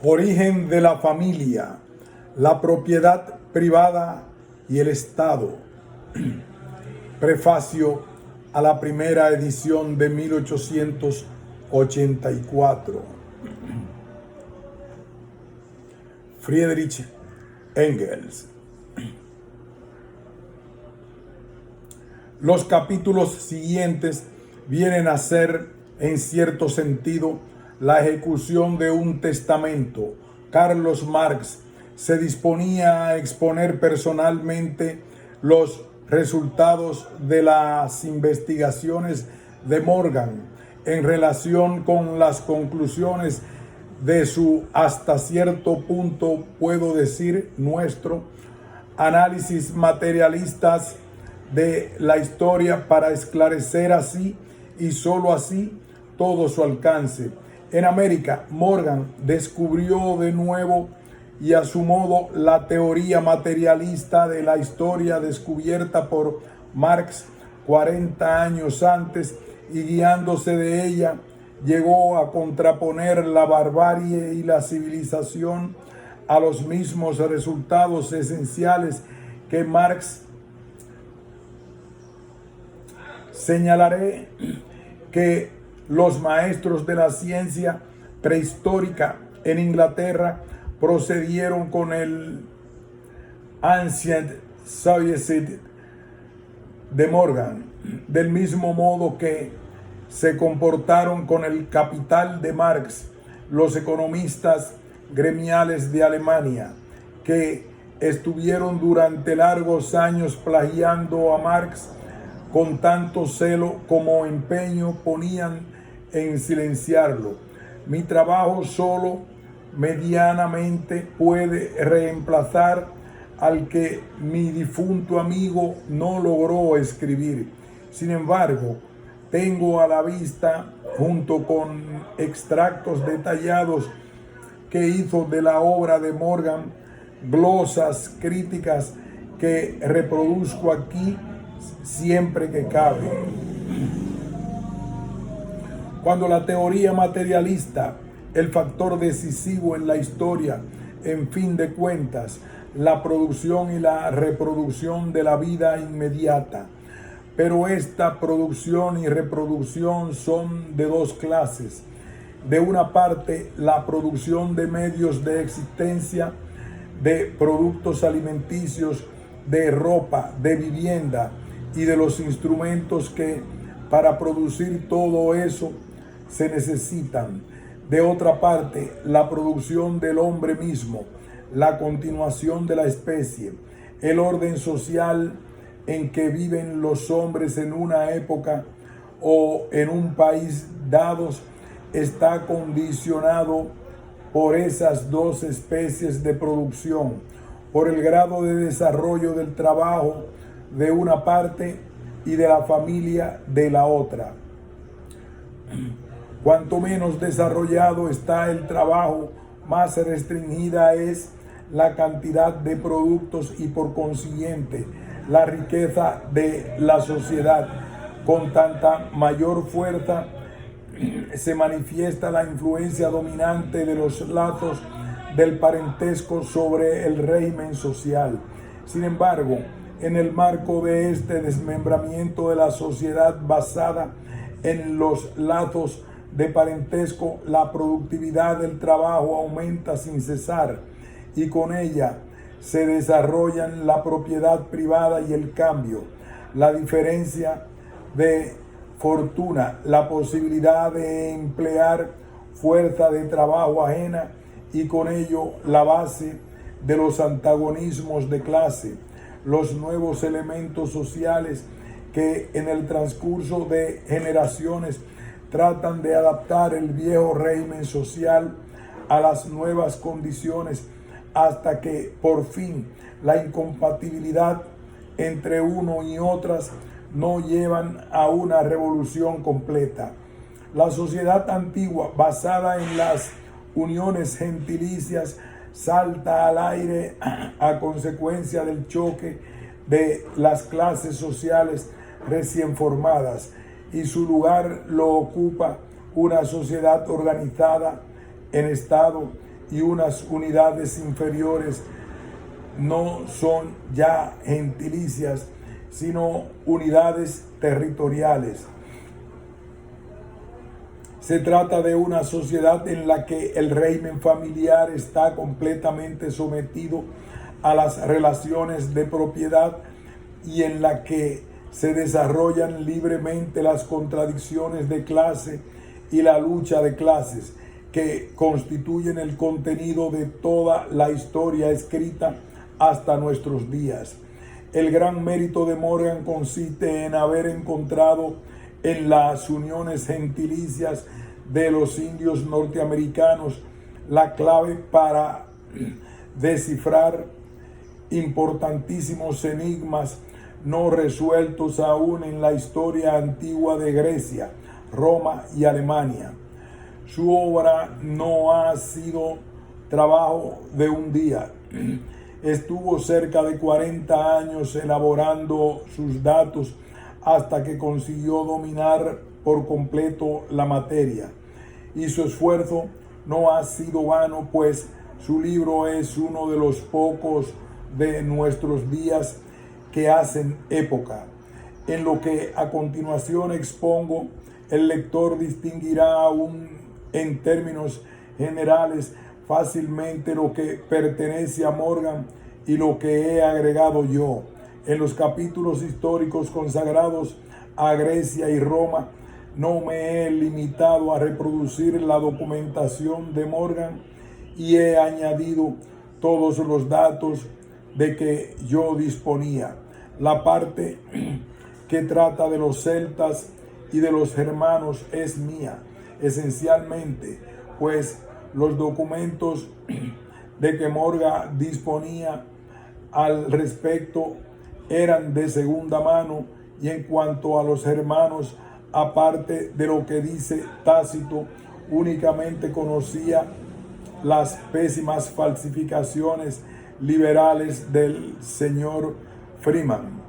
Origen de la familia, la propiedad privada y el Estado. Prefacio a la primera edición de 1884. Friedrich Engels. Los capítulos siguientes vienen a ser, en cierto sentido, la ejecución de un testamento. Carlos Marx se disponía a exponer personalmente los resultados de las investigaciones de Morgan en relación con las conclusiones de su, hasta cierto punto puedo decir, nuestro análisis materialistas de la historia para esclarecer así y sólo así todo su alcance. En América, Morgan descubrió de nuevo y a su modo la teoría materialista de la historia descubierta por Marx 40 años antes, y guiándose de ella llegó a contraponer la barbarie y la civilización a los mismos resultados esenciales que Marx. Señalaré que los maestros de la ciencia prehistórica en Inglaterra procedieron con el Ancient Science de Morgan, del mismo modo que se comportaron con el Capital de Marx los economistas gremiales de Alemania, que estuvieron durante largos años plagiando a Marx con tanto celo como empeño ponían en silenciarlo. Mi trabajo solo medianamente puede reemplazar al que mi difunto amigo no logró escribir. Sin embargo, tengo a la vista, junto con extractos detallados que hizo de la obra de Morgan, glosas críticas que reproduzco aquí siempre que cabe. Cuando la teoría materialista, el factor decisivo en la historia, en fin de cuentas, la producción y la reproducción de la vida inmediata. Pero esta producción y reproducción son de dos clases. De una parte, la producción de medios de existencia, de productos alimenticios, de ropa, de vivienda y de los instrumentos que para producir todo eso se necesitan. De otra parte, la producción del hombre mismo, la continuación de la especie, el orden social en que viven los hombres en una época o en un país dados, está condicionado por esas dos especies de producción, por el grado de desarrollo del trabajo de una parte y de la familia de la otra. Cuanto menos desarrollado está el trabajo, más restringida es la cantidad de productos y por consiguiente la riqueza de la sociedad. Con tanta mayor fuerza se manifiesta la influencia dominante de los lazos del parentesco sobre el régimen social. Sin embargo, en el marco de este desmembramiento de la sociedad basada en los lazos de parentesco, la productividad del trabajo aumenta sin cesar y con ella se desarrollan la propiedad privada y el cambio, la diferencia de fortuna, la posibilidad de emplear fuerza de trabajo ajena y con ello la base de los antagonismos de clase, los nuevos elementos sociales que en el transcurso de generaciones tratan de adaptar el viejo régimen social a las nuevas condiciones hasta que por fin la incompatibilidad entre uno y otras no llevan a una revolución completa. La sociedad antigua, basada en las uniones gentilicias, salta al aire a consecuencia del choque de las clases sociales recién formadas, y su lugar lo ocupa una sociedad organizada en estado y unas unidades inferiores no son ya gentilicias, sino unidades territoriales. Se trata de una sociedad en la que el régimen familiar está completamente sometido a las relaciones de propiedad y en la que se desarrollan libremente las contradicciones de clase y la lucha de clases que constituyen el contenido de toda la historia escrita hasta nuestros días. El gran mérito de Morgan consiste en haber encontrado en las uniones gentilicias de los indios norteamericanos la clave para descifrar importantísimos enigmas no resueltos aún en la historia antigua de Grecia, Roma y Alemania. Su obra no ha sido trabajo de un día. Estuvo cerca de 40 años elaborando sus datos hasta que consiguió dominar por completo la materia. Y su esfuerzo no ha sido vano, pues su libro es uno de los pocos de nuestros días que hacen época. En lo que a continuación expongo, el lector distinguirá aún en términos generales fácilmente lo que pertenece a Morgan y lo que he agregado yo. En los capítulos históricos consagrados a Grecia y Roma, no me he limitado a reproducir la documentación de Morgan y he añadido todos los datos de que yo disponía. La parte que trata de los celtas y de los germanos es mía, esencialmente, pues los documentos de que Morgan disponía al respecto eran de segunda mano, y en cuanto a los germanos, aparte de lo que dice Tácito, únicamente conocía las pésimas falsificaciones liberales del señor Freeman.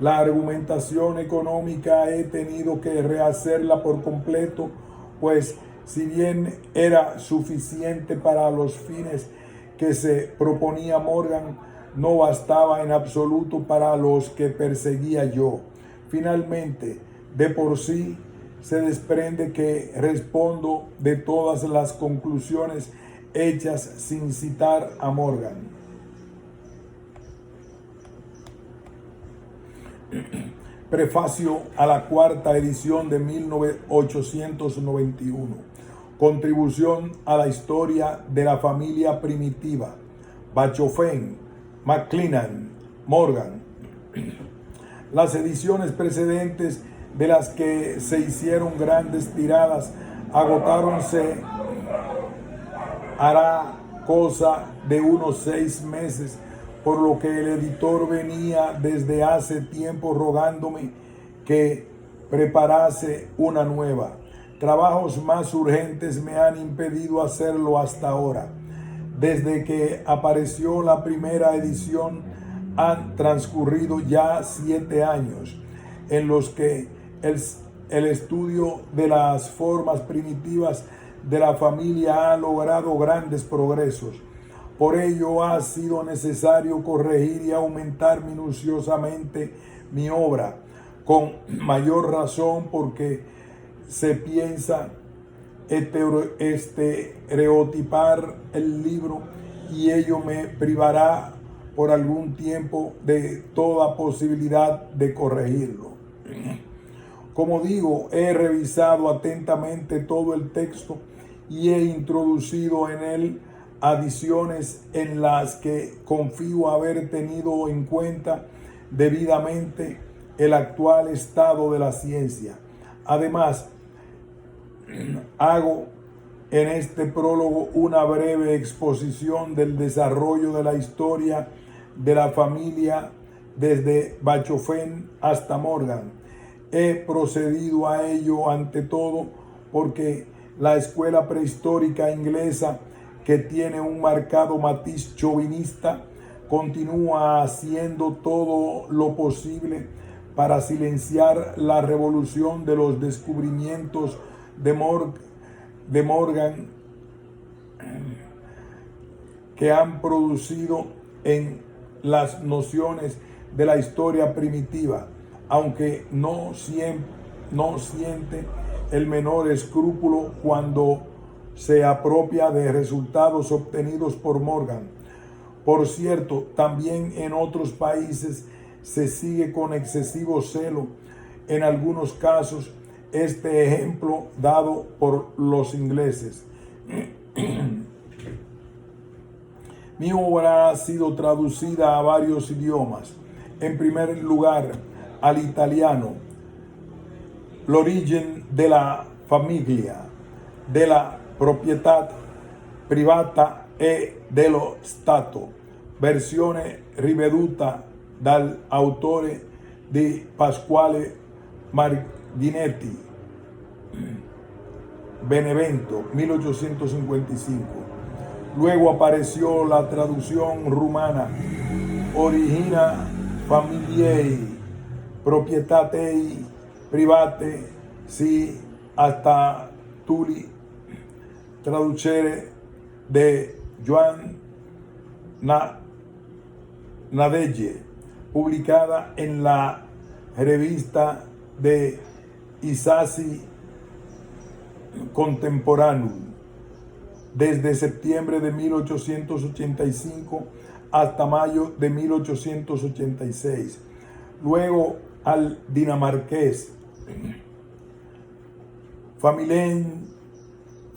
La argumentación económica he tenido que rehacerla por completo, pues si bien era suficiente para los fines que se proponía Morgan, no bastaba en absoluto para los que perseguía yo. Finalmente, de por sí, se desprende que respondo de todas las conclusiones hechas sin citar a Morgan. Prefacio a la cuarta edición de 1891. Contribución a la historia de la familia primitiva. Bachofen, McClellan, Morgan. Las ediciones precedentes, de las que se hicieron grandes tiradas, agotáronse hará cosa de unos 6 meses, por lo que el editor venía desde hace tiempo rogándome que preparase una nueva. Trabajos más urgentes me han impedido hacerlo hasta ahora. Desde que apareció la primera edición han transcurrido ya 7 años, en los que el estudio de las formas primitivas de la familia ha logrado grandes progresos. Por ello ha sido necesario corregir y aumentar minuciosamente mi obra, con mayor razón porque se piensa estereotipar el libro, y ello me privará por algún tiempo de toda posibilidad de corregirlo. Como digo, he revisado atentamente todo el texto y he introducido en él adiciones en las que confío haber tenido en cuenta debidamente el actual estado de la ciencia. Además, hago en este prólogo una breve exposición del desarrollo de la historia de la familia desde Bachofen hasta Morgan. He procedido a ello ante todo porque la escuela prehistórica inglesa, que tiene un marcado matiz chauvinista, continúa haciendo todo lo posible para silenciar la revolución de los descubrimientos de Morgan que han producido en las nociones de la historia primitiva, aunque no siente el menor escrúpulo cuando se apropia de resultados obtenidos por Morgan. Por cierto, también en otros países se sigue con excesivo celo, en algunos casos, este ejemplo dado por los ingleses. Mi obra ha sido traducida a varios idiomas. En primer lugar, al italiano, L'origen della famiglia, della proprietà privata e dello Stato, versione riveduta dall'autore di Pasquale Marginetti, Benevento, 1855. Luego apareció la traducción rumana, Origina Familiae Proprietatei Private si hasta Tuli, traducere de Joan Nadege, publicada en la revista de Isasi Contemporaneum, desde septiembre de 1885 hasta mayo de 1886. Luego al dinamarqués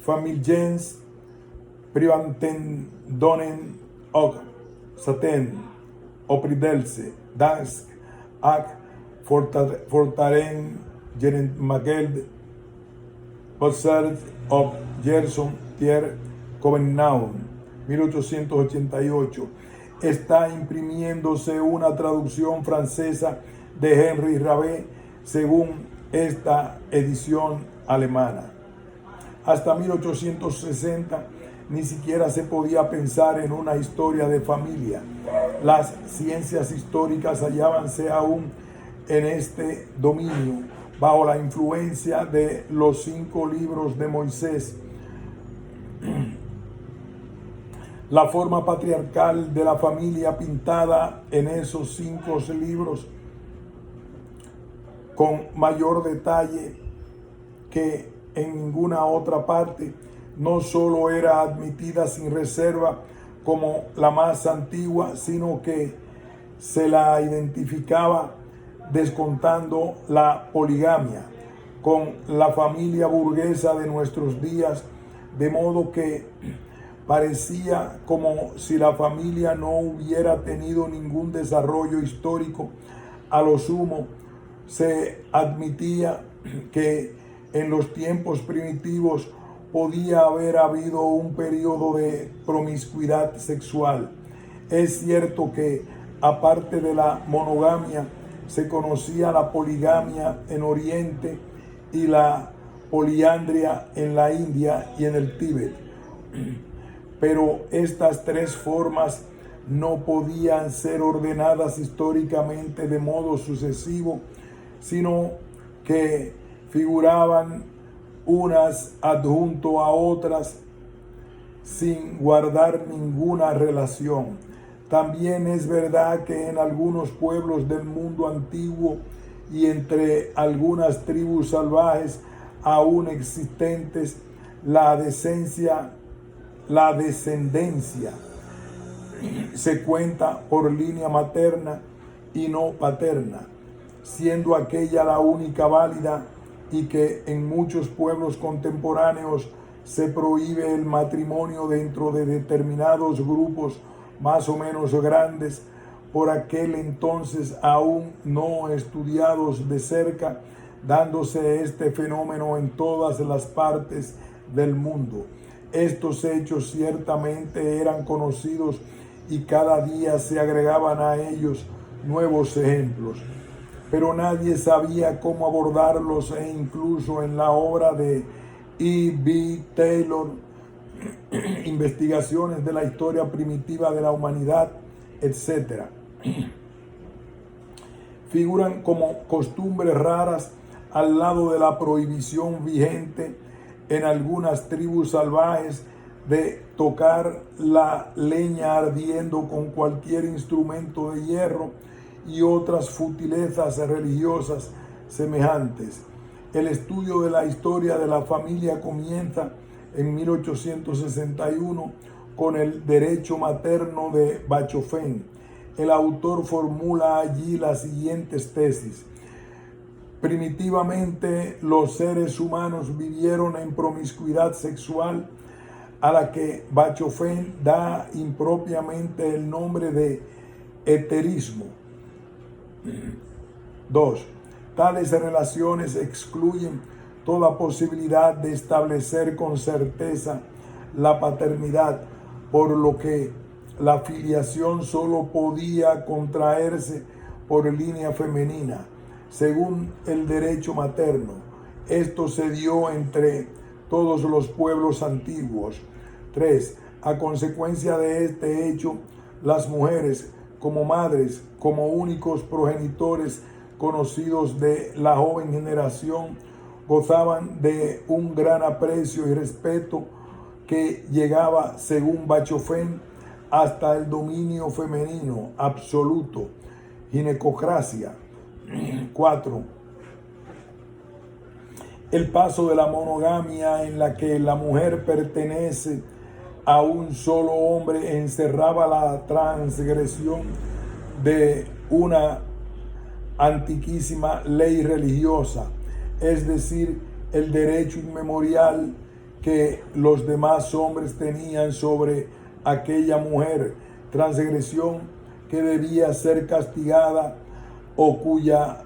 Familiens Privatendonen og Saten Opridelse Dansk ak Fortaren Mageld Bossert of Gerson Pierre Covenant, 1888. Está imprimiéndose una traducción francesa de Henri Rabé según esta edición alemana. Hasta 1860 ni siquiera se podía pensar en una historia de familia. Las ciencias históricas hallábanse aún en este dominio bajo la influencia de los 5 libros de Moisés. La forma patriarcal de la familia pintada en esos 5 libros con mayor detalle que en ninguna otra parte, no solo era admitida sin reserva como la más antigua, sino que se la identificaba descontando la poligamia con la familia burguesa de nuestros días, de modo que parecía como si la familia no hubiera tenido ningún desarrollo histórico. A lo sumo, se admitía que en los tiempos primitivos podía haber habido un periodo de promiscuidad sexual. Es cierto que, aparte de la monogamia, se conocía la poligamia en Oriente y la poliandria en la India y en el Tíbet. Pero estas 3 formas no podían ser ordenadas históricamente de modo sucesivo, sino que figuraban unas adjunto a otras sin guardar ninguna relación. También es verdad que en algunos pueblos del mundo antiguo y entre algunas tribus salvajes aún existentes, la descendencia se cuenta por línea materna y no paterna, siendo aquella la única válida, y que en muchos pueblos contemporáneos se prohíbe el matrimonio dentro de determinados grupos más o menos grandes, por aquel entonces aún no estudiados de cerca, dándose este fenómeno en todas las partes del mundo. Estos hechos ciertamente eran conocidos y cada día se agregaban a ellos nuevos ejemplos, pero nadie sabía cómo abordarlos, e incluso en la obra de E.B. Taylor, Investigaciones de la Historia Primitiva de la Humanidad, etc., figuran como costumbres raras al lado de la prohibición vigente en algunas tribus salvajes de tocar la leña ardiendo con cualquier instrumento de hierro y otras futilezas religiosas semejantes. El estudio de la historia de la familia comienza en 1861 con el derecho materno de Bachofén. El autor formula allí las siguientes tesis. Primitivamente, los seres humanos vivieron en promiscuidad sexual, a la que Bachofén da impropiamente el nombre de heterismo. 2. Tales relaciones excluyen toda posibilidad de establecer con certeza la paternidad, por lo que la filiación solo podía contraerse por línea femenina, según el derecho materno. Esto se dio entre todos los pueblos antiguos. 3. A consecuencia de este hecho, las mujeres, como madres, como únicos progenitores conocidos de la joven generación, gozaban de un gran aprecio y respeto que llegaba, según Bachofén, hasta el dominio femenino absoluto, ginecocracia. 4. El paso de la monogamia, en la que la mujer pertenece a un solo hombre, encerraba la transgresión de una antiquísima ley religiosa, es decir, el derecho inmemorial que los demás hombres tenían sobre aquella mujer, transgresión que debía ser castigada o cuya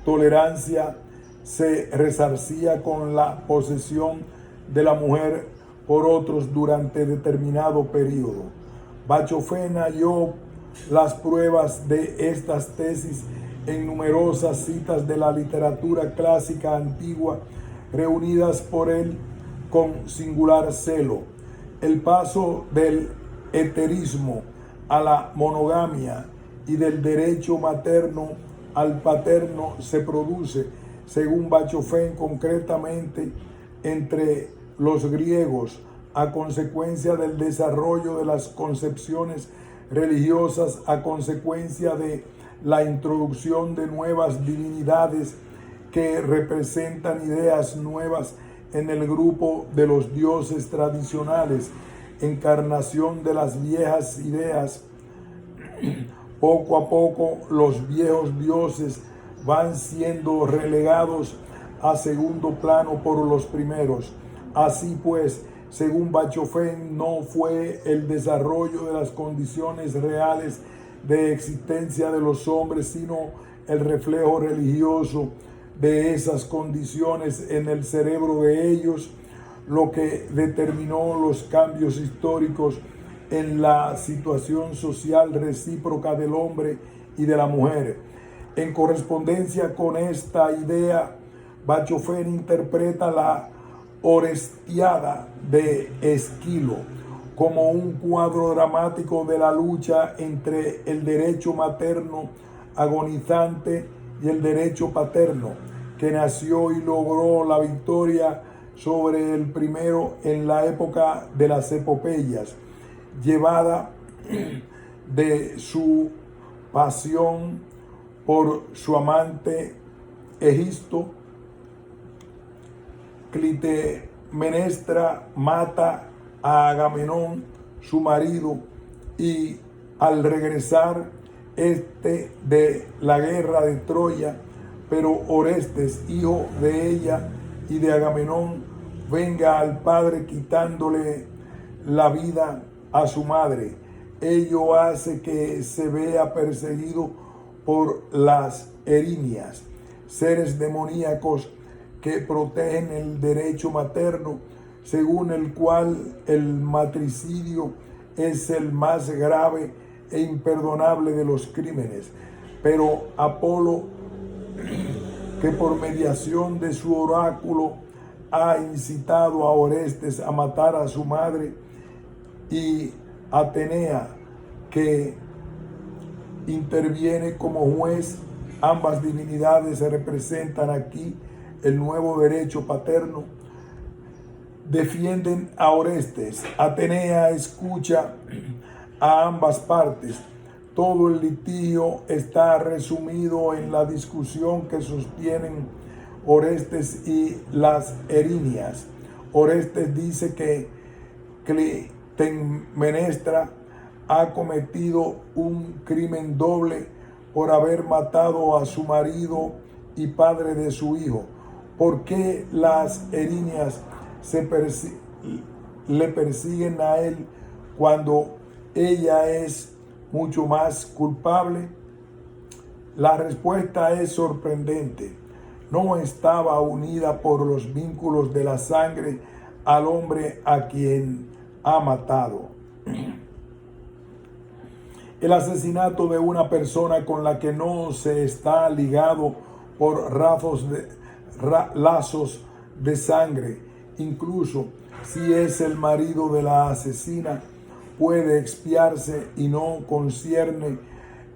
tolerancia se resarcía con la posesión de la mujer por otros durante determinado periodo. Bachofén halló las pruebas de estas tesis en numerosas citas de la literatura clásica antigua, reunidas por él con singular celo. El paso del heterismo a la monogamia y del derecho materno al paterno se produce, según Bachofén, concretamente entre los griegos, a consecuencia del desarrollo de las concepciones religiosas, a consecuencia de la introducción de nuevas divinidades que representan ideas nuevas en el grupo de los dioses tradicionales, encarnación de las viejas ideas. Poco a poco los viejos dioses van siendo relegados a segundo plano por los primeros. Así pues, según Bachofén, no fue el desarrollo de las condiciones reales de existencia de los hombres, sino el reflejo religioso de esas condiciones en el cerebro de ellos, lo que determinó los cambios históricos en la situación social recíproca del hombre y de la mujer. En correspondencia con esta idea, Bachofén interpreta la Orestiada de Esquilo como un cuadro dramático de la lucha entre el derecho materno agonizante y el derecho paterno, que nació y logró la victoria sobre el primero en la época de las epopeyas, llevada de su pasión por su amante Egisto. Clitemnestra mata a Agamenón, su marido, y al regresar de la guerra de Troya, pero Orestes, hijo de ella y de Agamenón, venga al padre quitándole la vida a su madre. Ello hace que se vea perseguido por las erinias, seres demoníacos que protegen el derecho materno, según el cual el matricidio es el más grave e imperdonable de los crímenes. Pero Apolo, que por mediación de su oráculo ha incitado a Orestes a matar a su madre, y Atenea, que interviene como juez, ambas divinidades se representan aquí el nuevo derecho paterno, defienden a Orestes. Atenea escucha a ambas partes. Todo el litigio está resumido en la discusión que sostienen Orestes y las Erinias. Orestes dice que Clitemnestra ha cometido un crimen doble por haber matado a su marido y padre de su hijo. ¿Por qué las Erinias le persiguen a él cuando ella es mucho más culpable? La respuesta es sorprendente. No estaba unida por los vínculos de la sangre al hombre a quien ha matado. El asesinato de una persona con la que no se está ligado por lazos de sangre, incluso si es el marido de la asesina, puede expiarse y no concierne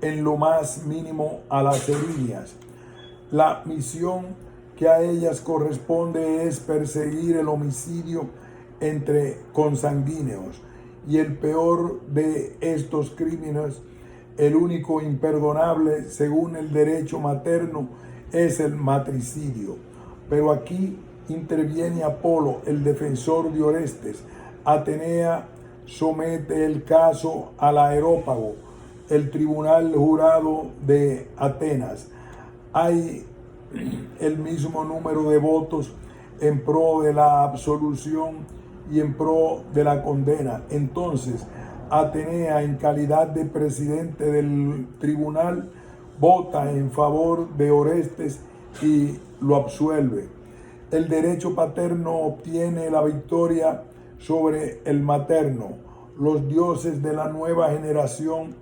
en lo más mínimo a las Erinias. La misión que a ellas corresponde es perseguir el homicidio entre consanguíneos, y el peor de estos crímenes, el único imperdonable según el derecho materno, es el matricidio. Pero aquí interviene Apolo, el defensor de Orestes. Atenea somete el caso al Areópago, el tribunal jurado de Atenas. Hay el mismo número de votos en pro de la absolución y en pro de la condena. Entonces, Atenea, en calidad de presidente del tribunal, vota en favor de Orestes y lo absuelve. El derecho paterno obtiene la victoria sobre el materno. Los dioses de la nueva generación,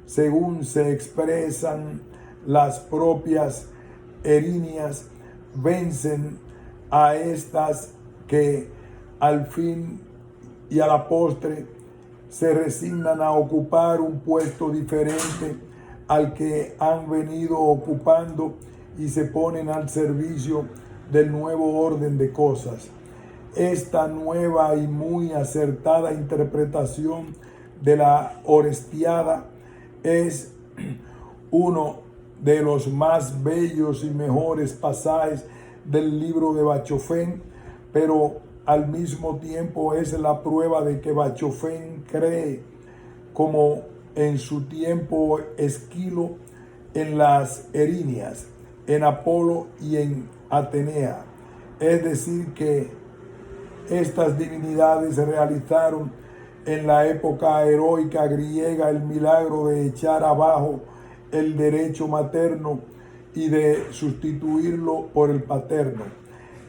según se expresan las propias Erinias, vencen a estas que al fin y a la postre se resignan a ocupar un puesto diferente al que han venido ocupando y se ponen al servicio del nuevo orden de cosas. Esta nueva y muy acertada interpretación de la Orestiada es uno de los más bellos y mejores pasajes del libro de Bachofén, pero al mismo tiempo es la prueba de que Bachofén cree, como en su tiempo Esquilo, en las Erinias, en Apolo y en Atenea. Es decir, que estas divinidades realizaron en la época heroica griega el milagro de echar abajo el derecho materno y de sustituirlo por el paterno.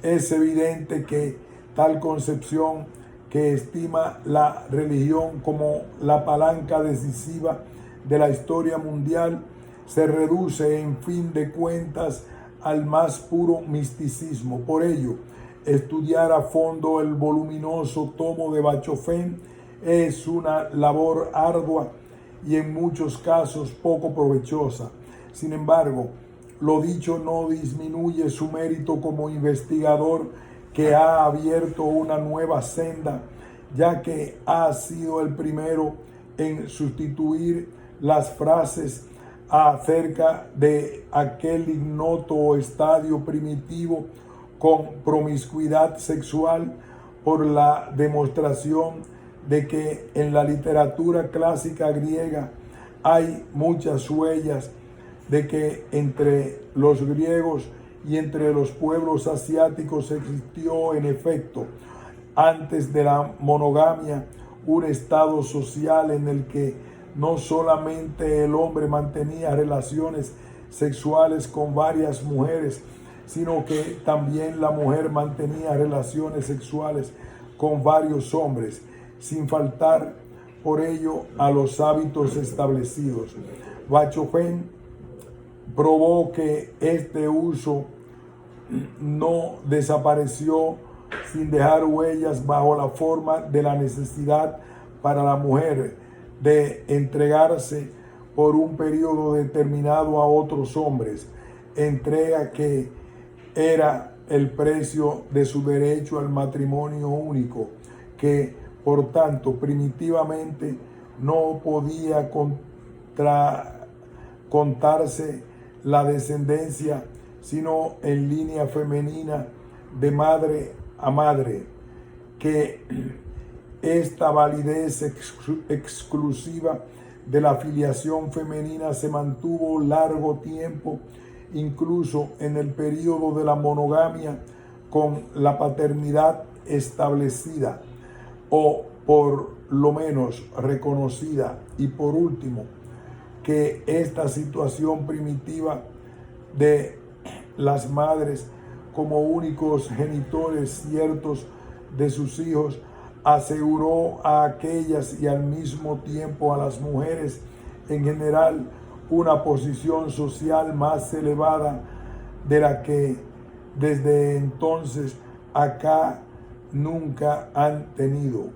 Es evidente que tal concepción, que estima la religión como la palanca decisiva de la historia mundial, se reduce en fin de cuentas al más puro misticismo. Por ello, estudiar a fondo el voluminoso tomo de Bachofén es una labor ardua y en muchos casos poco provechosa. Sin embargo, lo dicho no disminuye su mérito como investigador, que ha abierto una nueva senda, ya que ha sido el primero en sustituir las frases acerca de aquel ignoto estadio primitivo con promiscuidad sexual por la demostración de que en la literatura clásica griega hay muchas huellas de que entre los griegos y entre los pueblos asiáticos existió en efecto, antes de la monogamia, un estado social en el que no solamente el hombre mantenía relaciones sexuales con varias mujeres, sino que también la mujer mantenía relaciones sexuales con varios hombres, sin faltar por ello a los hábitos establecidos. Bachofén probó que este uso no desapareció sin dejar huellas bajo la forma de la necesidad para la mujer de entregarse por un periodo determinado a otros hombres, entrega que era el precio de su derecho al matrimonio único, que por tanto primitivamente no podía contarse la descendencia sino en línea femenina de madre a madre, que esta validez exclusiva de la filiación femenina se mantuvo largo tiempo, incluso en el período de la monogamia, con la paternidad establecida o por lo menos reconocida. Y por último, que esta situación primitiva de las madres como únicos genitores ciertos de sus hijos aseguró a aquellas y al mismo tiempo a las mujeres en general una posición social más elevada de la que desde entonces acá nunca han tenido.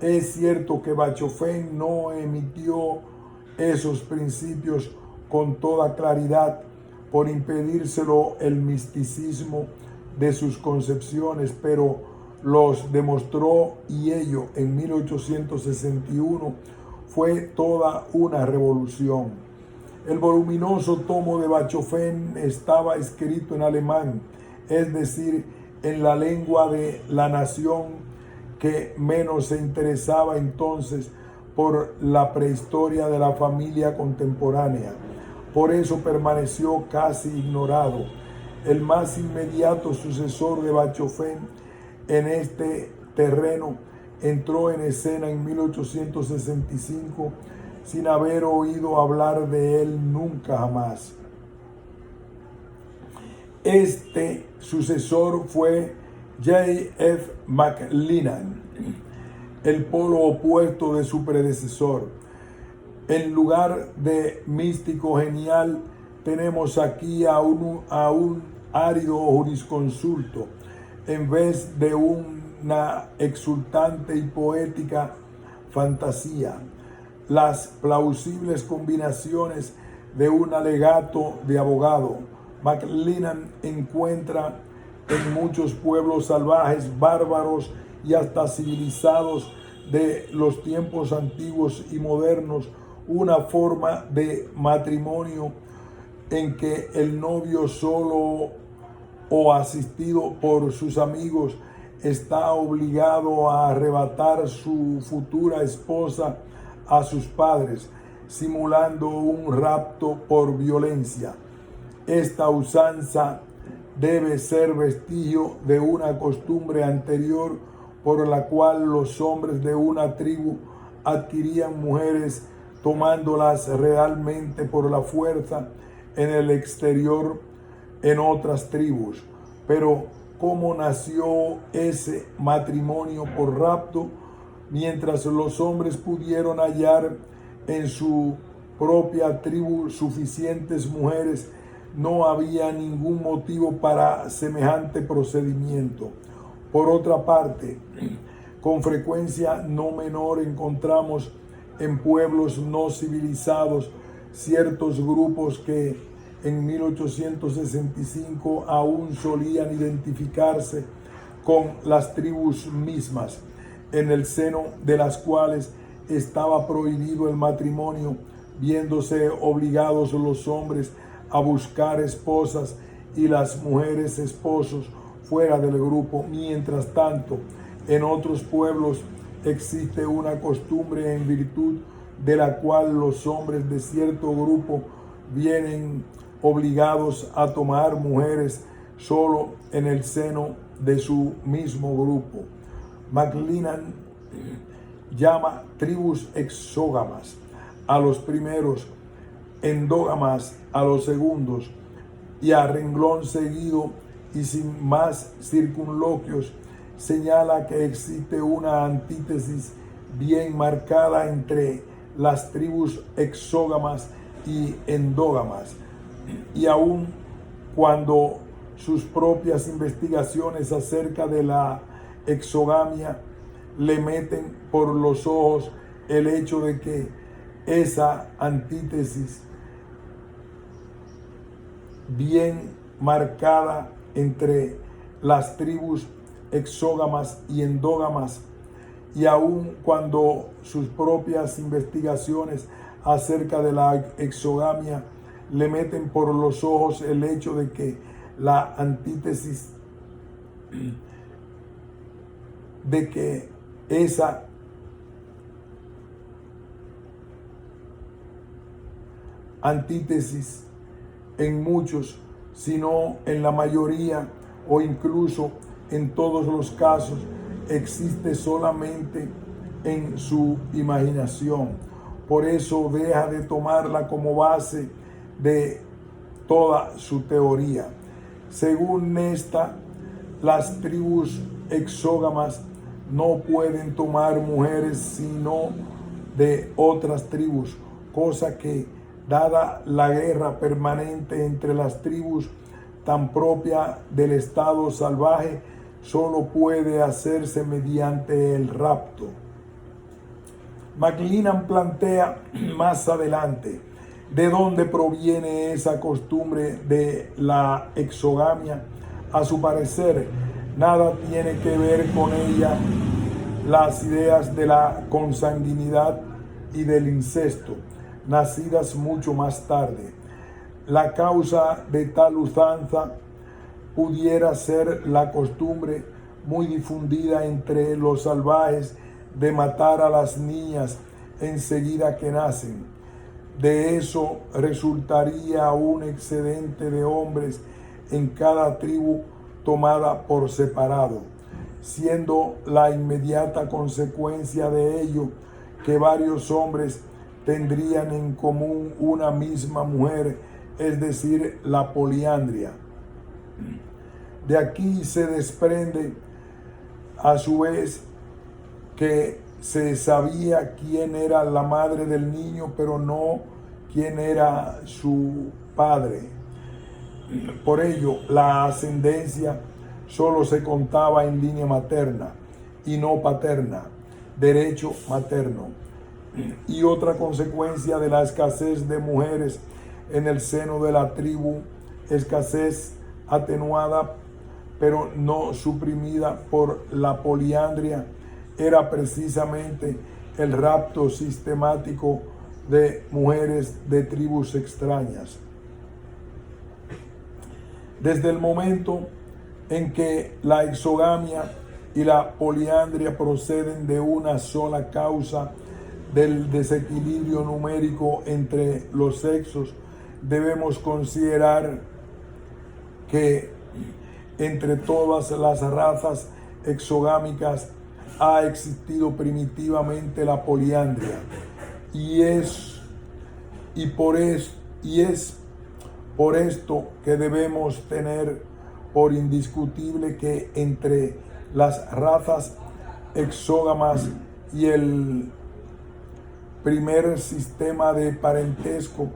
Es cierto que Bachofén no emitió esos principios con toda claridad por impedírselo el misticismo de sus concepciones, pero los demostró, y ello en 1861 fue toda una revolución. El voluminoso tomo de Bachofén estaba escrito en alemán, es decir, en la lengua de la nación que menos se interesaba entonces por la prehistoria de la familia contemporánea. Por eso permaneció casi ignorado. El más inmediato sucesor de Bachofén en este terreno entró en escena en 1865 sin haber oído hablar de él nunca jamás. Este sucesor fue J.F. McLennan, el polo opuesto de su predecesor. En lugar de místico genial, tenemos aquí a un árido jurisconsulto, en vez de una exultante y poética fantasía. Las plausibles combinaciones de un alegato de abogado. McLennan encuentra en muchos pueblos salvajes, bárbaros y hasta civilizados de los tiempos antiguos y modernos una forma de matrimonio en que el novio solo o asistido por sus amigos está obligado a arrebatar su futura esposa a sus padres, simulando un rapto por violencia. Esta usanza debe ser vestigio de una costumbre anterior por la cual los hombres de una tribu adquirían mujeres tomándolas realmente por la fuerza en el exterior en otras tribus. Pero ¿cómo nació ese matrimonio por rapto? Mientras los hombres pudieron hallar en su propia tribu suficientes mujeres, no había ningún motivo para semejante procedimiento. Por otra parte, con frecuencia no menor encontramos en pueblos no civilizados ciertos grupos que en 1865 aún solían identificarse con las tribus mismas, en el seno de las cuales estaba prohibido el matrimonio, viéndose obligados los hombres a buscar esposas y las mujeres esposos fuera del grupo. Mientras tanto, en otros pueblos existe una costumbre en virtud de la cual los hombres de cierto grupo vienen obligados a tomar mujeres solo en el seno de su mismo grupo. McLennan llama tribus exógamas a los primeros, endógamas a los segundos, y a renglón seguido y sin más circunloquios señala que existe una antítesis bien marcada entre las tribus exógamas y endógamas, y aun cuando sus propias investigaciones acerca de la exogamia le meten por los ojos el hecho de que esa antítesis bien marcada entre las tribus exógamas y endógamas, y aun cuando sus propias investigaciones acerca de la exogamia le meten por los ojos el hecho de que la antítesis de que esa antítesis en muchos, sino en la mayoría o incluso en todos los casos, existe solamente en su imaginación. Por eso deja de tomarla como base de toda su teoría. Según esta, las tribus exógamas no pueden tomar mujeres sino de otras tribus, cosa que, dada la guerra permanente entre las tribus tan propia del estado salvaje, solo puede hacerse mediante el rapto. McLennan plantea más adelante de dónde proviene esa costumbre de la exogamia. A su parecer, nada tiene que ver con ella las ideas de la consanguinidad y del incesto, nacidas mucho más tarde. La causa de tal usanza pudiera ser la costumbre muy difundida entre los salvajes de matar a las niñas enseguida que nacen. De eso resultaría un excedente de hombres en cada tribu tomada por separado, siendo la inmediata consecuencia de ello que varios hombres tendrían en común una misma mujer, es decir, la poliandria. De aquí se desprende a su vez que se sabía quién era la madre del niño, pero no quién era su padre. Por ello, la ascendencia solo se contaba en línea materna y no paterna, derecho materno. Y otra consecuencia de la escasez de mujeres en el seno de la tribu, escasez atenuada pero no suprimida por la poliandria, era precisamente el rapto sistemático de mujeres de tribus extrañas. Desde el momento en que la exogamia y la poliandria proceden de una sola causa, del desequilibrio numérico entre los sexos, debemos considerar que entre todas las razas exogámicas ha existido primitivamente la poliandria, y es por esto que debemos tener por indiscutible que entre las razas exógamas y el primer sistema de parentesco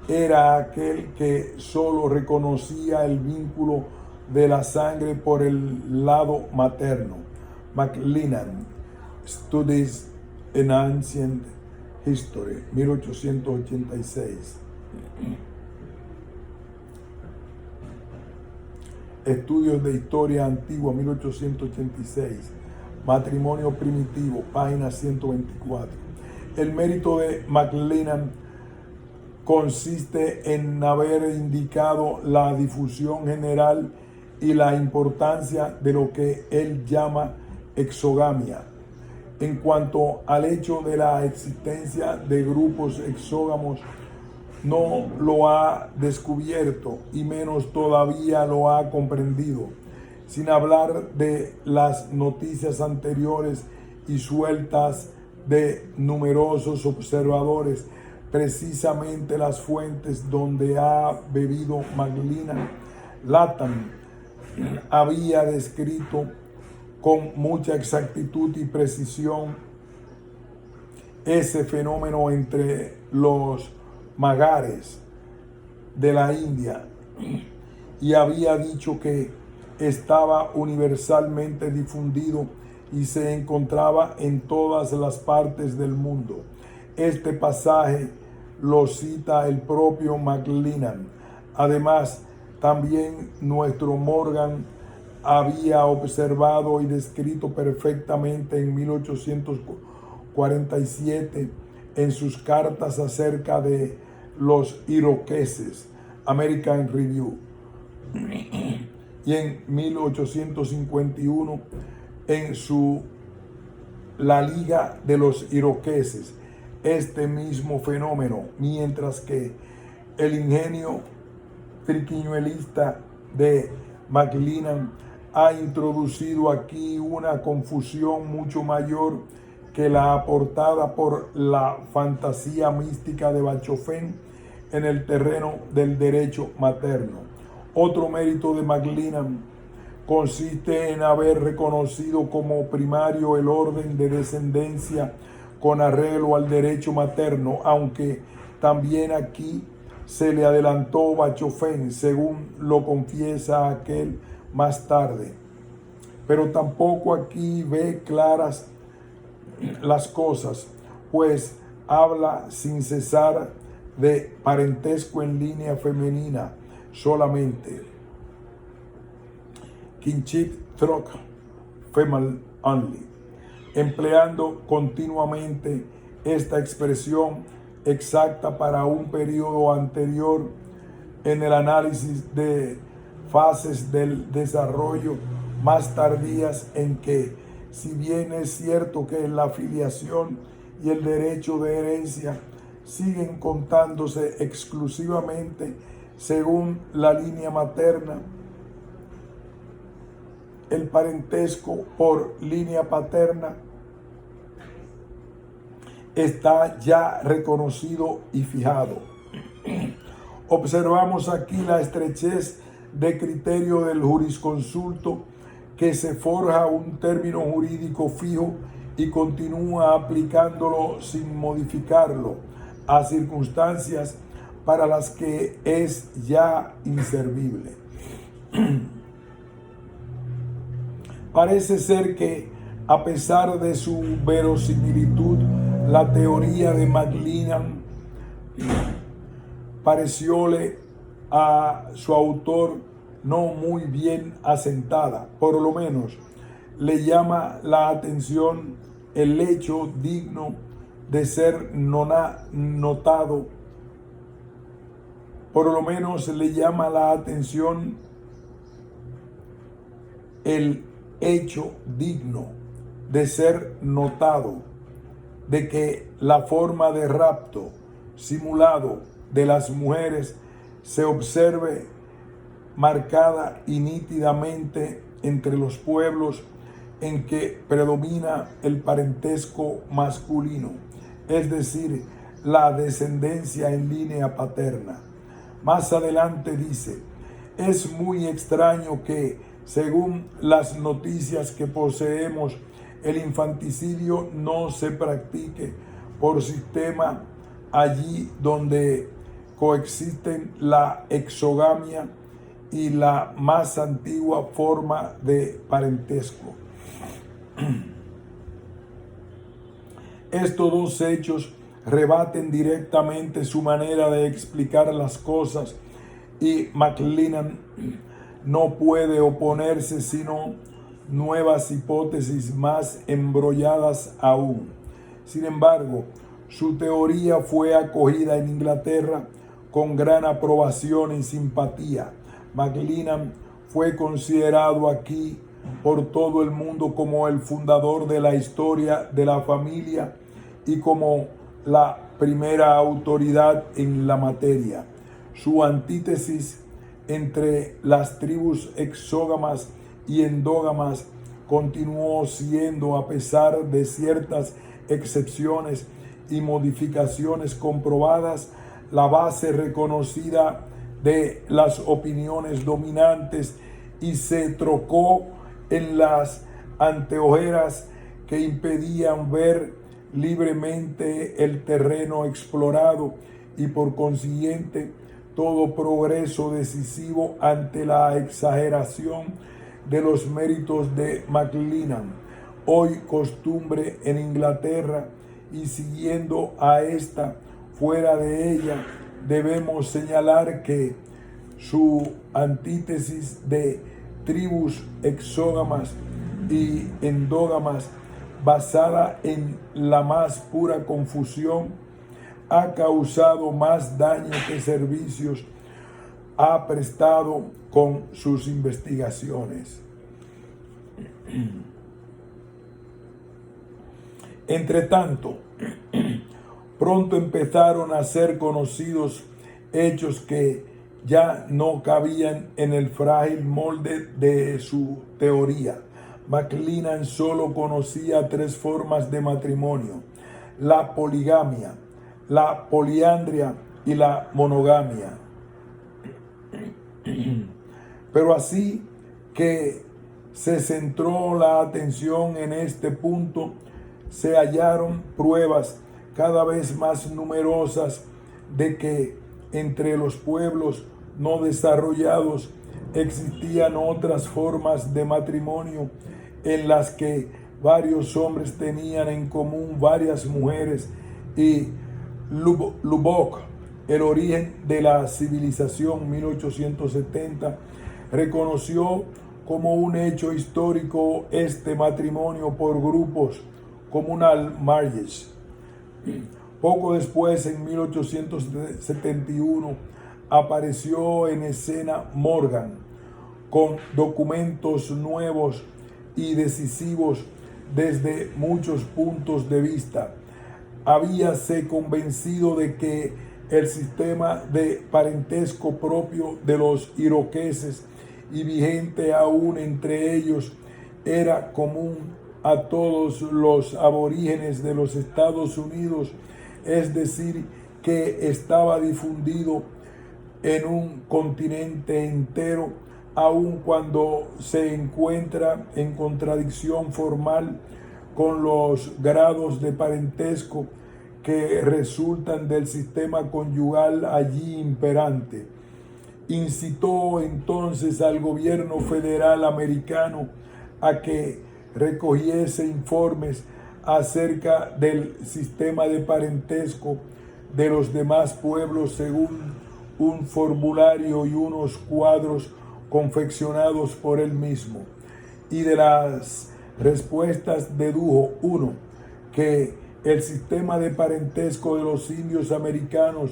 era aquel que solo reconocía el vínculo de la sangre por el lado materno. McLennan, Studies in Ancient History, 1886. Estudios de Historia Antigua, 1886. Matrimonio Primitivo, página 124. El mérito de McLennan consiste en haber indicado la difusión general y la importancia de lo que él llama exogamia. En cuanto al hecho de la existencia de grupos exógamos, no lo ha descubierto y menos todavía lo ha comprendido, sin hablar de las noticias anteriores y sueltas de numerosos observadores, precisamente las fuentes donde ha bebido McLennan. Latham había descrito con mucha exactitud y precisión ese fenómeno entre los magares de la India y había dicho que estaba universalmente difundido y se encontraba en todas las partes del mundo. Este pasaje lo cita el propio McLennan. Además, también nuestro Morgan había observado y descrito perfectamente en 1847 en sus cartas acerca de los iroqueses, American Review, y en 1851 en La Liga de los Iroqueses, este mismo fenómeno, mientras que el ingenio triquiñuelista de McLennan ha introducido aquí una confusión mucho mayor que la aportada por la fantasía mística de Bachofén en el terreno del derecho materno. Otro mérito de McLennan consiste en haber reconocido como primario el orden de descendencia con arreglo al derecho materno, aunque también aquí se le adelantó Bachofén, según lo confiesa aquel más tarde. Pero tampoco aquí ve claras las cosas, pues habla sin cesar de parentesco en línea femenina solamente. Kinship through female only, empleando continuamente esta expresión exacta para un periodo anterior en el análisis de fases del desarrollo más tardías, en que, si bien es cierto que la filiación y el derecho de herencia siguen contándose exclusivamente según la línea materna, el parentesco por línea paterna está ya reconocido y fijado. Observamos aquí la estrechez de criterio del jurisconsulto, que se forja un término jurídico fijo y continúa aplicándolo sin modificarlo a circunstancias para las que es ya inservible. Parece ser que, a pesar de su verosimilitud, la teoría de McLennan parecióle a su autor no muy bien asentada. Por lo menos le llama la atención el hecho digno de ser notado. Por lo menos le llama la atención el hecho digno de ser notado de que la forma de rapto simulado de las mujeres se observe marcada y nítidamente entre los pueblos en que predomina el parentesco masculino, es decir, la descendencia en línea paterna. Más adelante dice: es muy extraño que, según las noticias que poseemos, el infanticidio no se practique por sistema allí donde coexisten la exogamia y la más antigua forma de parentesco. Estos dos hechos rebaten directamente su manera de explicar las cosas, y McLennan no puede oponerse sino nuevas hipótesis más embrolladas aún. Sin embargo, su teoría fue acogida en Inglaterra con gran aprobación y simpatía. McLennan fue considerado aquí por todo el mundo como el fundador de la historia de la familia y como la primera autoridad en la materia. Su antítesis entre las tribus exógamas y endógamas continuó siendo, a pesar de ciertas excepciones y modificaciones comprobadas, la base reconocida de las opiniones dominantes, y se trocó en las anteojeras que impedían ver libremente el terreno explorado, y por consiguiente todo progreso decisivo ante la exageración de los méritos de McLennan, hoy costumbre en Inglaterra, y siguiendo a esta fuera de ella. Debemos señalar que su antítesis de tribus exógamas y endógamas, basada en la más pura confusión, ha causado más daño que servicios ha prestado con sus investigaciones. Entre tanto, pronto empezaron a ser conocidos hechos que ya no cabían en el frágil molde de su teoría. McLennan solo conocía 3 formas de matrimonio: la poligamia, la poliandria y la monogamia. Pero así que se centró la atención en este punto, se hallaron pruebas cada vez más numerosas de que entre los pueblos no desarrollados existían otras formas de matrimonio en las que varios hombres tenían en común varias mujeres, y Lubbock, El origen de la civilización, 1870, reconoció como un hecho histórico este matrimonio por grupos, communal marriage. Poco después, en 1871, apareció en escena Morgan con documentos nuevos y decisivos desde muchos puntos de vista. Habíase convencido de que el sistema de parentesco propio de los iroqueses y vigente aún entre ellos era común a todos los aborígenes de los Estados Unidos, es decir, que estaba difundido en un continente entero, aun cuando se encuentra en contradicción formal con los grados de parentesco que resultan del sistema conyugal allí imperante. Incitó entonces al gobierno federal americano a que recogiese informes acerca del sistema de parentesco de los demás pueblos según un formulario y unos cuadros confeccionados por él mismo. Y de las respuestas dedujo: 1. Que el sistema de parentesco de los indios americanos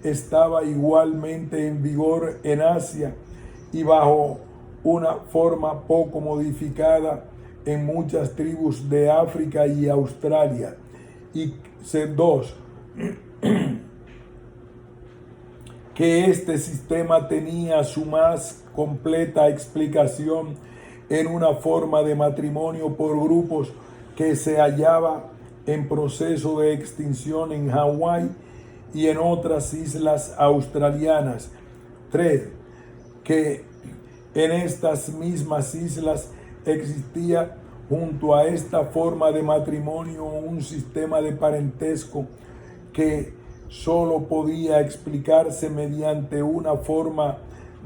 estaba igualmente en vigor en Asia y bajo una forma poco modificada en muchas tribus de África y Australia. Y 2. Que este sistema tenía su más completa explicación en una forma de matrimonio por grupos que se hallaba en proceso de extinción en Hawái y en otras islas australianas. 3. Que en estas mismas islas existía junto a esta forma de matrimonio un sistema de parentesco que solo podía explicarse mediante una forma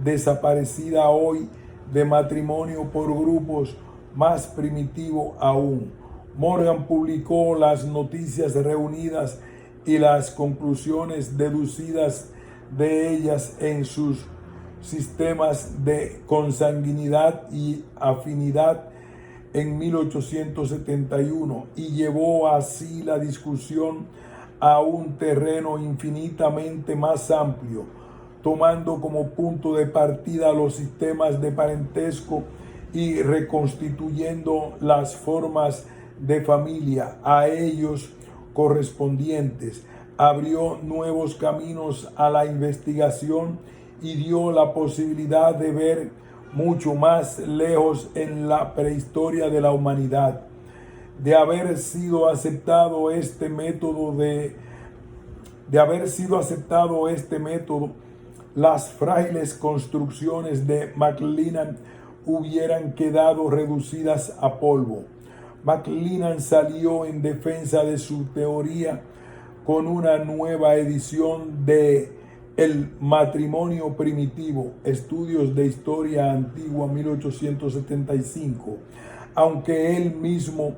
desaparecida hoy de matrimonio por grupos, más primitivo aún. Morgan publicó las noticias reunidas y las conclusiones deducidas de ellas en sus sistemas de consanguinidad y afinidad en 1871 y llevó así la discusión a un terreno infinitamente más amplio, tomando como punto de partida los sistemas de parentesco y reconstituyendo las formas de familia a ellos correspondientes. Abrió nuevos caminos a la investigación y dio la posibilidad de ver mucho más lejos en la prehistoria de la humanidad. De haber sido aceptado este método, las frágiles construcciones de McLennan hubieran quedado reducidas a polvo. McLennan salió en defensa de su teoría con una nueva edición de El matrimonio primitivo, Estudios de Historia Antigua, 1875, aunque él mismo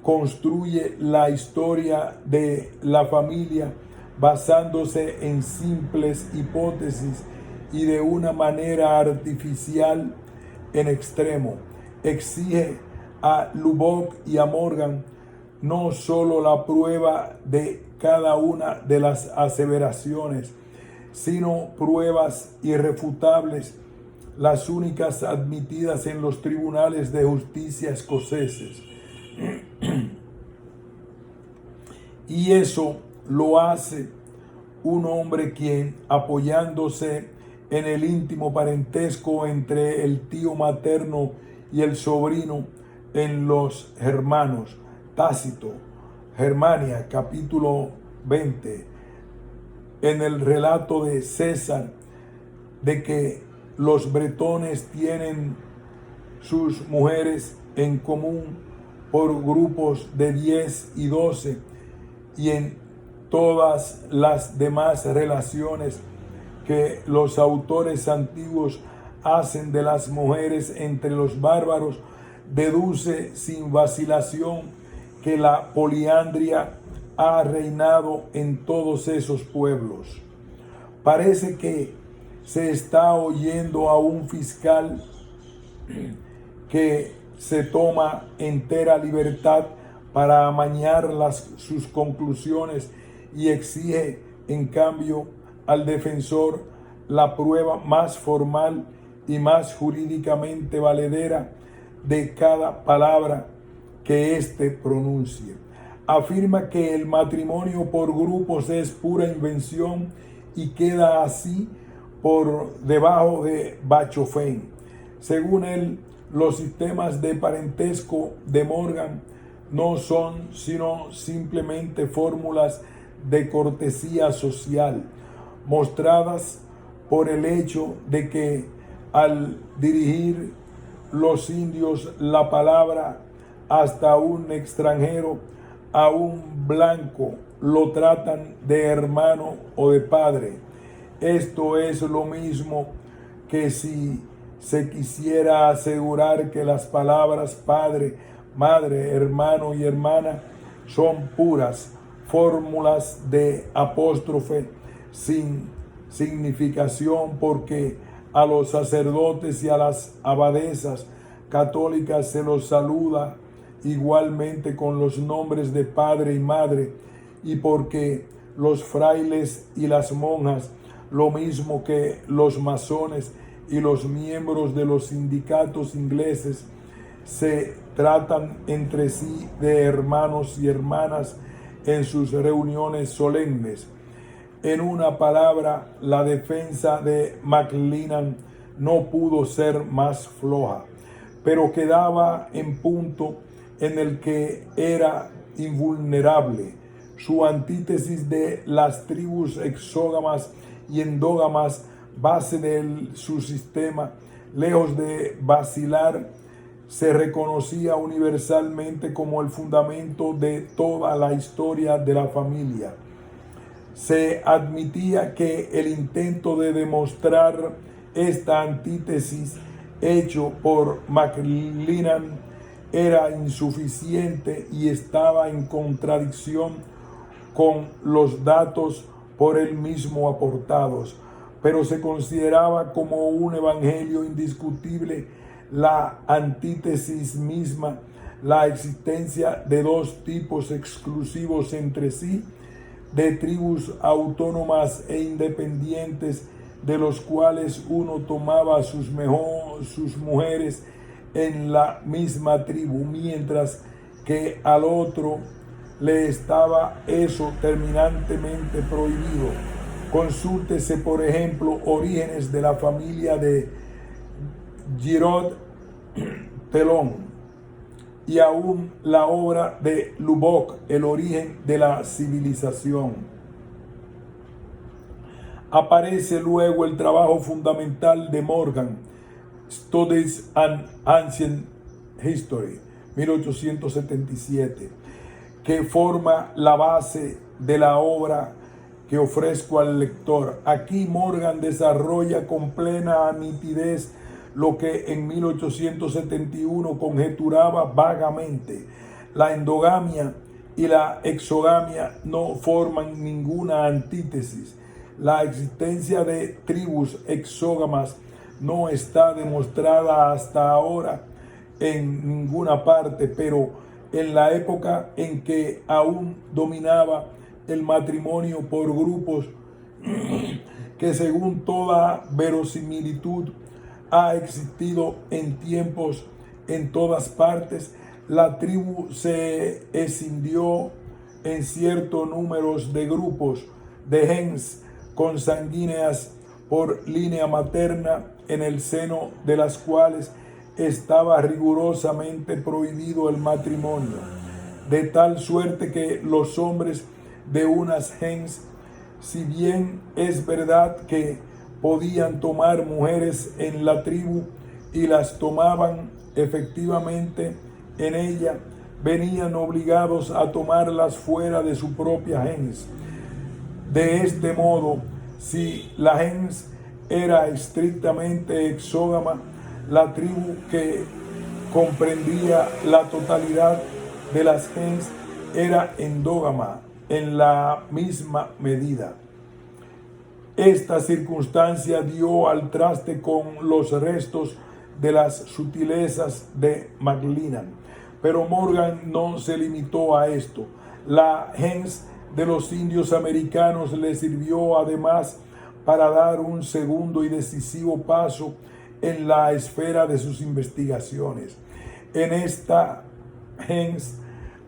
construye la historia de la familia basándose en simples hipótesis y de una manera artificial. en extremo. Exige a Lubbock y a Morgan no solo la prueba de cada una de las aseveraciones, sino pruebas irrefutables, las únicas admitidas en los tribunales de justicia escoceses. Y eso lo hace un hombre quien, apoyándose en el íntimo parentesco entre el tío materno y el sobrino, en los hermanos, Tácito, Germania, capítulo 20, en el relato de César, de que los bretones tienen sus mujeres en común por grupos de 10 y 12, y en todas las demás relaciones que los autores antiguos hacen de las mujeres entre los bárbaros, deduce sin vacilación que la poliandria ha reinado en todos esos pueblos. Parece que se está oyendo a un fiscal que se toma entera libertad para amañar sus conclusiones y exige en cambio al defensor la prueba más formal y más jurídicamente valedera de cada palabra que éste pronuncie. Afirma que el matrimonio por grupos es pura invención y queda así por debajo de Bachofen. Según él, los sistemas de parentesco de Morgan no son sino simplemente fórmulas de cortesía social, mostradas por el hecho de que al dirigir los indios la palabra hasta un extranjero, a un blanco lo tratan de hermano o de padre. Esto es lo mismo que si se quisiera asegurar que las palabras padre, madre, hermano y hermana son puras fórmulas de apóstrofe sin significación, porque a los sacerdotes y a las abadesas católicas se los saluda igualmente con los nombres de padre y madre, y porque los frailes y las monjas, lo mismo que los masones y los miembros de los sindicatos ingleses, se tratan entre sí de hermanos y hermanas en sus reuniones solemnes. En una palabra, la defensa de McLennan no pudo ser más floja, pero quedaba en punto en el que era invulnerable. Su antítesis de las tribus exógamas y endógamas, base de su sistema, lejos de vacilar, se reconocía universalmente como el fundamento de toda la historia de la familia. Se admitía que el intento de demostrar esta antítesis hecho por McLennan era insuficiente y estaba en contradicción con los datos por él mismo aportados, pero se consideraba como un evangelio indiscutible la antítesis misma, la existencia de dos tipos exclusivos entre sí, de tribus autónomas e independientes, de los cuales uno tomaba sus mujeres en la misma tribu, mientras que al otro le estaba eso terminantemente prohibido. Consúltese, por ejemplo, Orígenes de la familia de Giraud-Pelon, y aún la obra de Lubbock, El origen de la civilización. Aparece luego el trabajo fundamental de Morgan, Studies in Ancient History, 1877, que forma la base de la obra que ofrezco al lector. Aquí Morgan desarrolla con plena nitidez lo que en 1871 conjeturaba vagamente. La endogamia y la exogamia no forman ninguna antítesis. La existencia de tribus exógamas no está demostrada hasta ahora en ninguna parte, pero en la época en que aún dominaba el matrimonio por grupos, que según toda verosimilitud ha existido en tiempos en todas partes, la tribu se escindió en ciertos números de grupos de gens consanguíneas por línea materna, en el seno de las cuales estaba rigurosamente prohibido el matrimonio, de tal suerte que los hombres de unas gens, si bien es verdad que podían tomar mujeres en la tribu y las tomaban efectivamente en ella, venían obligados a tomarlas fuera de su propia gens. De este modo, si la gens era estrictamente exógama, la tribu, que comprendía la totalidad de las gens, era endógama en la misma medida. Esta circunstancia dio al traste con los restos de las sutilezas de McLennan, pero Morgan no se limitó a esto. La gens de los indios americanos le sirvió además para dar un segundo y decisivo paso en la esfera de sus investigaciones. En esta gens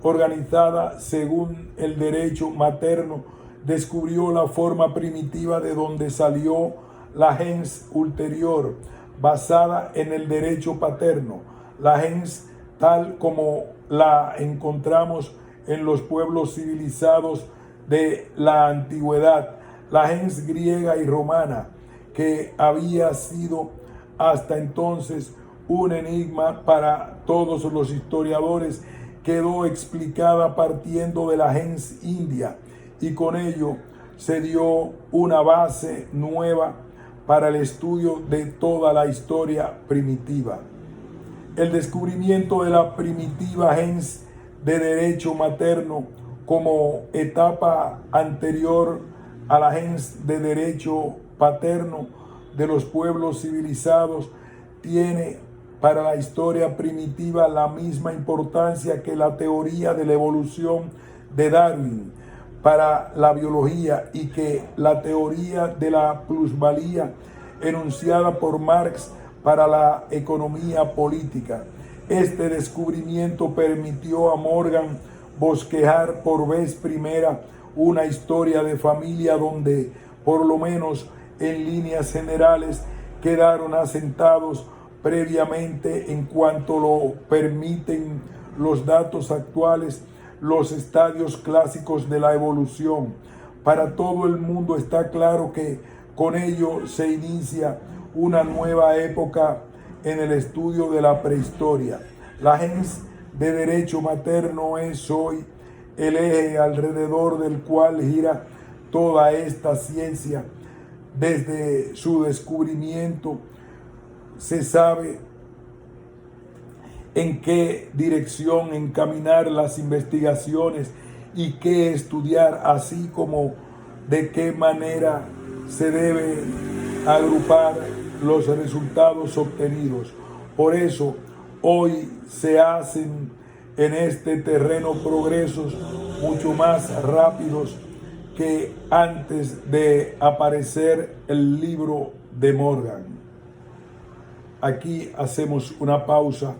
organizada según el derecho materno, descubrió la forma primitiva de donde salió la gens ulterior, basada en el derecho paterno, la gens tal como la encontramos en los pueblos civilizados de la antigüedad, la gens griega y romana, que había sido hasta entonces un enigma para todos los historiadores, quedó explicada partiendo de la gens india, y con ello se dio una base nueva para el estudio de toda la historia primitiva. El descubrimiento de la primitiva gens de derecho materno como etapa anterior a la gens de derecho paterno de los pueblos civilizados tiene para la historia primitiva la misma importancia que la teoría de la evolución de Darwin para la biología y que la teoría de la plusvalía enunciada por Marx para la economía política. Este descubrimiento permitió a Morgan bosquejar por vez primera una historia de familia donde, por lo menos en líneas generales, quedaron asentados previamente, en cuanto lo permiten los datos actuales, los estadios clásicos de la evolución. Para todo el mundo está claro que con ello se inicia una nueva época en el estudio de la prehistoria. La gens de derecho materno es hoy el eje alrededor del cual gira toda esta ciencia. Desde su descubrimiento se sabe en qué dirección encaminar las investigaciones y qué estudiar, así como de qué manera se debe agrupar los resultados obtenidos. Por eso, hoy se hacen en este terreno progresos mucho más rápidos que antes de aparecer el libro de Morgan. Aquí hacemos una pausa.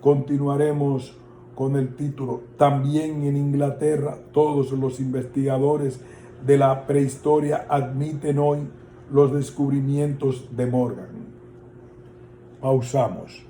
Continuaremos con el título. También en Inglaterra, todos los investigadores de la prehistoria admiten hoy los descubrimientos de Morgan. Pausamos.